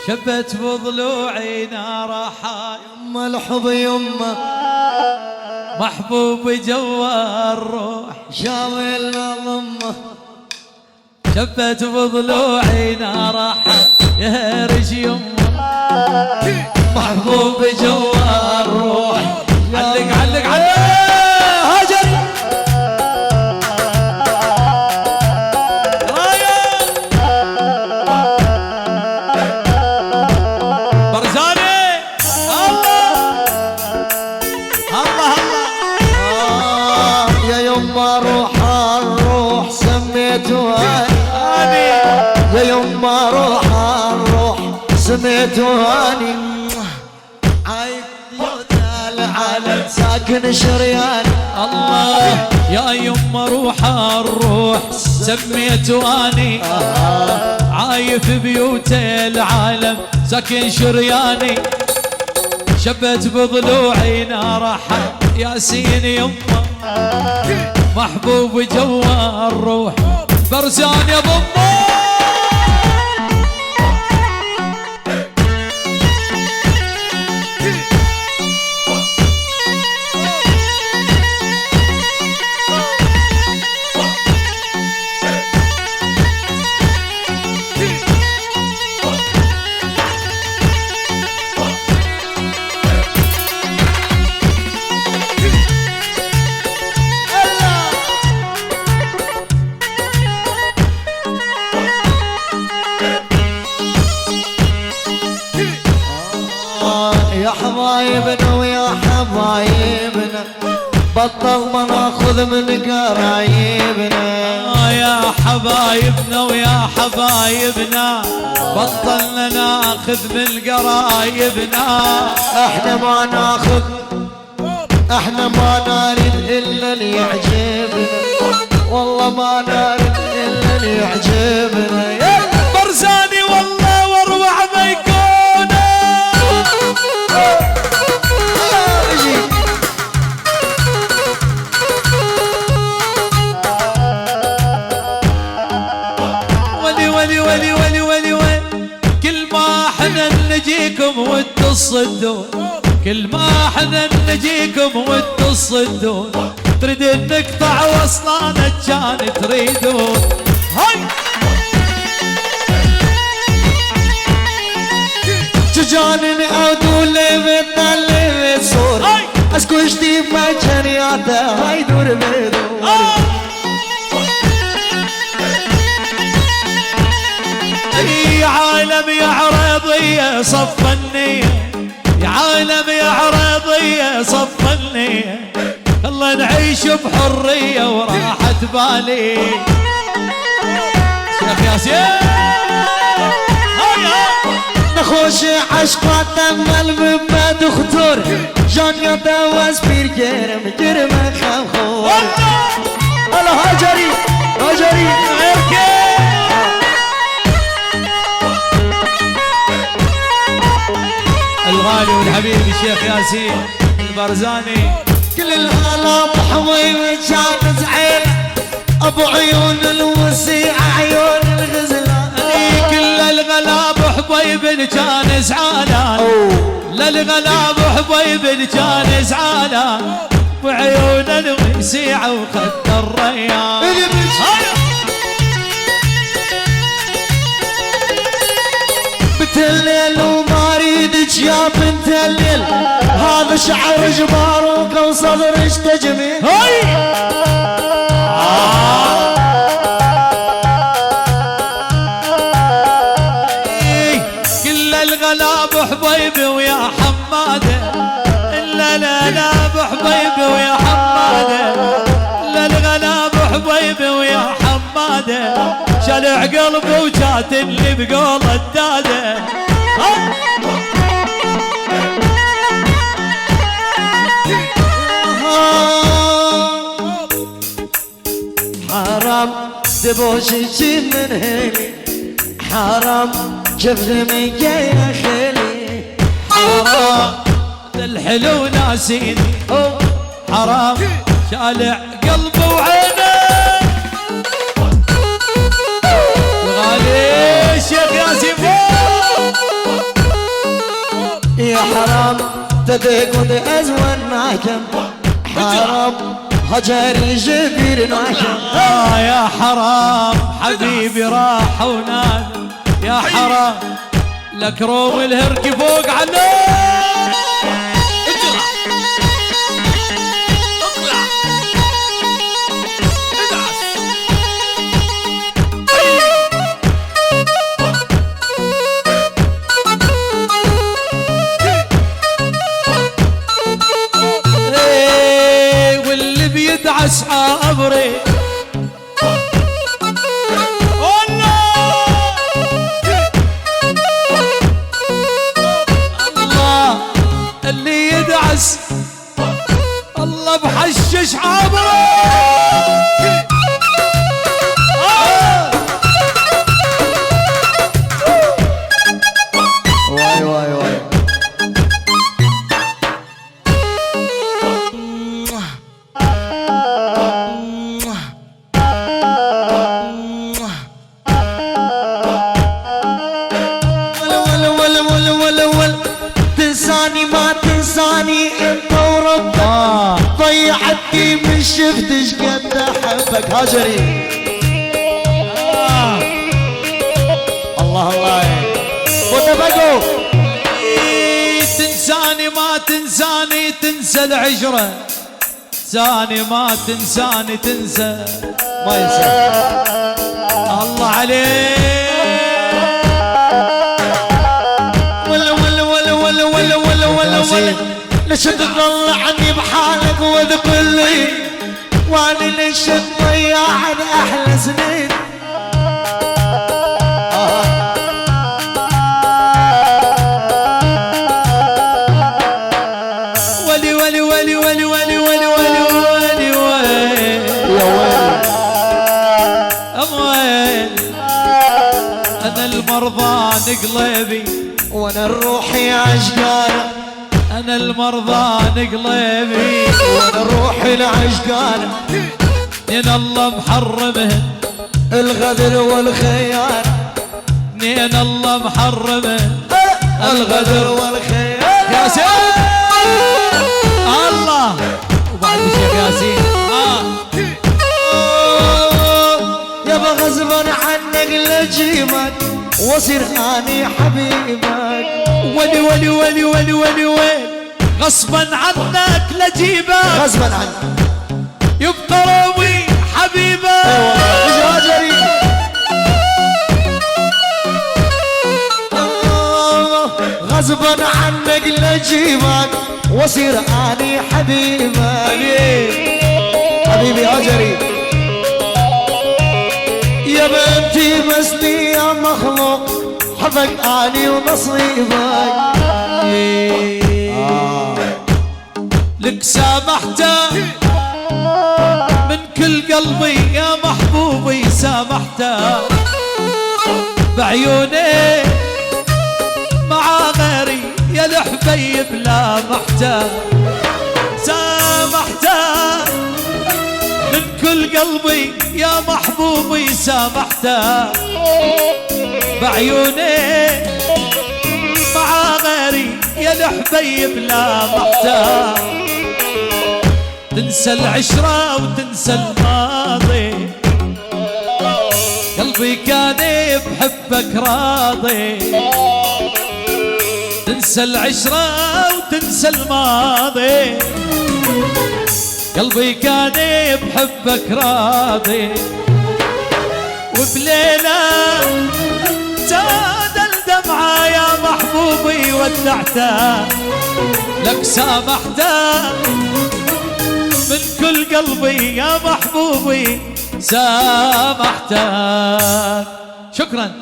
شبت بضلوعي نار حاي يما الحب يما محبوب جوا الروح شاوي المضمة شبت بضلوعي نار حاي يهرج يما محبوب جوا الروح علق علق علق هاجر برزاني الله الله الله يا يما روح الروح سميته هاني يا يما روح الروح سميته هاني عايد العالم ساكن شريان الله يا يما روح الروح سميته اني عايف بيوت العالم ساكن شرياني شبت بضلوعي نار حق ياسين يما محبوب جوا الروح برزان يا ضمه يا حبايبنا ويا حبايبنا بطل ما ناخذ من قرايبنا يا حبايبنا ويا حبايبنا بطلنا ناخذ من قرايبنا احنا ما ناخذ احنا ما نريد الا اللي يعجبنا والله ما نريد الا اللي يعجبنا برزاني والله واروع ما يكون ولي ولي ولي ولي كل ما احنا نجيكم وتصدون كل ما احنا نجيكم وتصدون تريد نقطع وصلانك كان تريدون هاي تجان نعودوا لبيتنا اللي بتصور اسكو اشتي مجنياته هاي دور بدور يا عالم يا عريضية صف النية يا عالم يا عريضية صف النية الله نعيش بحرية وراحة بالي شيخ ياسين نخوش عشقات تمل بما دختور جان يدوز بير جرم خمخور الله هاجري هاجري الغالي والحبيب الشيخ ياسين البرزاني كل الغلا بحويب كان زعيل ابو عيون الوسيع عيون الغزلان كل الغلا بحبيب كان زعلان للغلا بحبيب كان زعلان بعيون الوسيع وخد الريان الليل وما اريدك يا بنت الليل هذا شعر جباروك وصدرك تجميل كل الغلا بحبيبي ويا حماده الا لا لا بحبيبي ويا حماده لا الغلا بحبيبي ويا حماده شلع قلبي وجات اللي بقول الداده حرام دبوشي من هيلي حرام كيف من يا خيلي حرام الحلو ناسيني حرام شالع قلبي وعيني الغالي الشيخ ياسين تذيق ودأزوان ناكم حرام هجري جبير ناكم يا حرام حبيبي راح ونادم يا حرام لك روم الهرق فوق عليك يدعس عبري الله اللي يدعس الله بحشش عبري واي واي واي تنساني ما تنساني انت وربك ضيعتني من شفتش قد احبك هاجري الله الله وتبقوا تنساني ما تنساني تنسى العشرة تنساني ما تنساني تنسى ما ينسى الله عليك ولا ليش تظل عني بحالك وتقول لي وانا ليش تضيع عن احلى سنين ولي ولي ولي ولي ولي ولي ولي ولي وين يا ويلي وين انا المرضى نقلبي وانا الروحي عشقانه انا المرضى نقلبي وانا روحي العشقانه نين الله محرمهن الغدر والخيانه نين الله محرمهن الغدر والخيانه يا سيد الله وبعد الشيخ ياسين يابا غصبا عنك لجيبك واصير اني حبيبك ولي ولي ولي ولي ولي وين غصبا عنك لجيبك غصبا عنك يبقى رومي حبيبك هاجري غصبا عنك لجيبك واصير اني حبيبك حبيبي هاجري يا بنتي مسني يا مخلوق حبك اني ونصيبك لك سامحته من كل قلبي يا محبوبي سامحته بعيوني مع غيري يا الحبيب لامحته سامحته من كل قلبي يا محبوبي سامحته بعيوني مع غيري يا الحبيب لامحته تنسى العشرة وتنسى الماضي قلبي كان بحبك راضي تنسى العشرة وتنسى الماضي قلبي كان بحبك راضي وبليلة زاد الدمعة يا محبوبي ودعته لك سامحته من كل قلبي يا محبوبي سامحتك شكرا